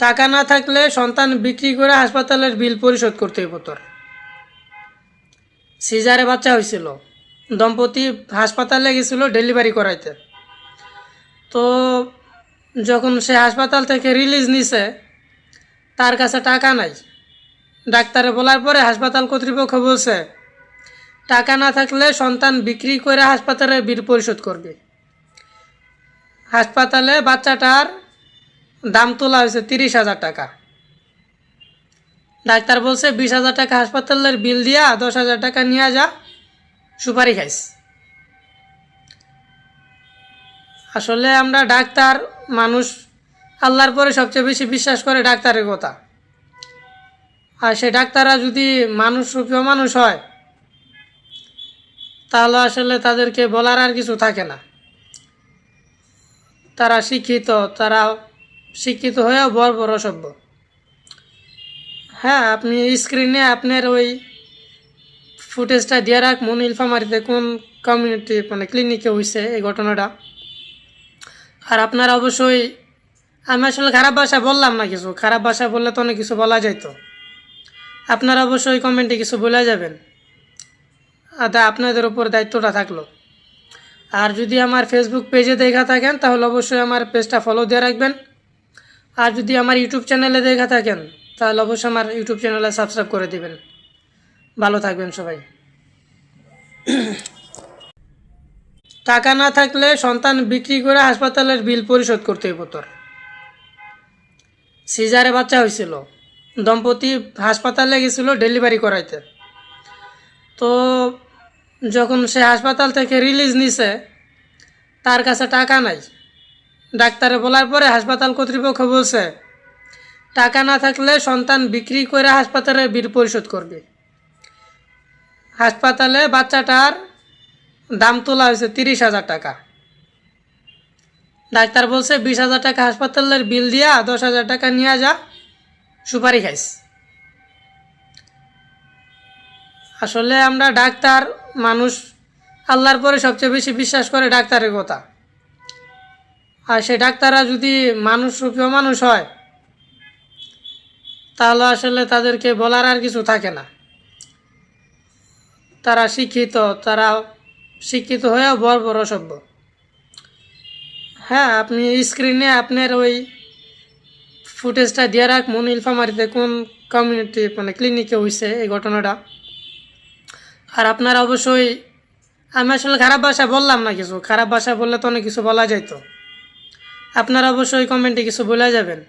টাকা না থাকলে সন্তান বিক্রি করে হাসপাতালের বিল পরিশোধ করতে হইব তোর। সিজারে বাচ্চা হয়েছিল, দম্পতি হাসপাতালে গেছিল ডেলিভারি করাইতে। তো যখন সে হাসপাতাল থেকে রিলিজ নিছে, তার কাছে টাকা নাই। ডাক্তারে বলার পরে হাসপাতাল কর্তৃপক্ষ বলছে টাকা না থাকলে সন্তান বিক্রি করে হাসপাতালের বিল পরিশোধ করবে। হাসপাতালে বাচ্চাটার দাম তোলা হয়েছে 30,000 টাকা। ডাক্তার বলছে 20,000 টাকা হাসপাতালের বিল দিয়া 10,000 টাকা নিয়ে যা, সুপারি খাইস। আসলে আমরা ডাক্তার মানুষ, আল্লাহর পরে সবচেয়ে বেশি বিশ্বাস করে ডাক্তারের কথা। আর সে ডাক্তাররা যদি মানুষরূপীয় মানুষ হয়, তাহলে আসলে তাদেরকে বলার আর কিছু থাকে না। তারা শিক্ষিত হয়েও বড় অসভ্য। হ্যাঁ, আপনি স্ক্রিনে আপনার ওই ফুটেজটা দিয়ে রাখুন, নীলফামারীতে কোন কমিউনিটি ক্লিনিকে হয়েছে এই ঘটনাটা। আর আপনারা অবশ্যই, আমি আসলে খারাপ ভাষা বললাম না, কিছু খারাপ ভাষা বললে তো অনেক কিছু বলা যাইতো। আপনারা অবশ্যই কমেন্টে কিছু বলে যাবেন, আপনাদের উপর দায়িত্বটা থাকলো। আর যদি আমার ফেসবুক পেজে দেখা থাকেন তাহলে অবশ্যই আমার পেজটা ফলো দিয়ে রাখবেন। আর যদি আমার ইউটিউব চ্যানেলে দেখা থাকেন তাহলে অবশ্যই আমার ইউটিউব চ্যানেলে সাবস্ক্রাইব করে দিবেন। ভালো থাকবেন সবাই। টাকা না থাকলে সন্তান বিক্রি করে হাসপাতালের বিল পরিশোধ করতে হইব তোর। সিজারে বাচ্চা হয়েছিল, দম্পতি হাসপাতালে গেছিল ডেলিভারি করাইতে। তো যখন সে হাসপাতাল থেকে রিলিজ নিছে, তার কাছে টাকা নাই। ডাক্তারে বলার পরে হাসপাতাল কর্তৃপক্ষ বলছে টাকা না থাকলে সন্তান বিক্রি করে হাসপাতালের বিল পরিশোধ করবে। হাসপাতালে বাচ্চাটার দাম তোলা হয়েছে 30,000 টাকা। ডাক্তার বলছে 20,000 টাকা হাসপাতালের বিল দিয়া 10,000 টাকা নিয়ে যা, সুপারি খাইস। আসলে আমরা ডাক্তার মানুষ, আল্লাহর পরে সবচেয়ে বেশি বিশ্বাস করে ডাক্তারের কথা। আর সে ডাক্তাররা যদি মানুষরূপীয় মানুষ হয়, তাহলে আসলে তাদেরকে বলার আর কিছু থাকে না। তারা শিক্ষিত হয়েও বড় অসভ্য। হ্যাঁ, আপনি স্ক্রিনে আপনার ওই ফুটেজটা দিয়ে রাখুন, নীলফামারীতে কোন কমিউনিটি ক্লিনিকে হয়েছে এই ঘটনাটা। আর আপনারা অবশ্যই, আমি আসলে খারাপ ভাষা বললাম না, কিছু খারাপ ভাষা বললে তো অনেক কিছু বলা যাইতো। আপনারা অবশ্যই কমেন্টে কিছু বলে যাবেন।